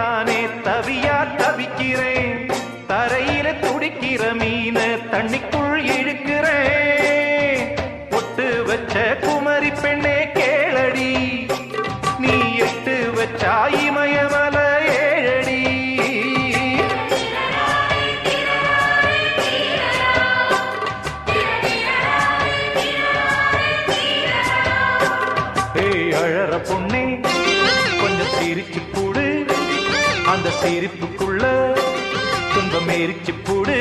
நானே தவியா தவிக்கிறேன் தரையில துடிக்கிற மீன தண்ணிக்குள் இழுக்கிறேன் பொட்டு வச்ச குமரி பெண்ணே கேளடி நீ எட்டு வச்சா இமயமல ஏழடி அழற பொண்ணே கொஞ்சம் சிரிச்சு போடு அந்த சிரிப்புக்குள்ள துன்பம் எரிச்சு போடு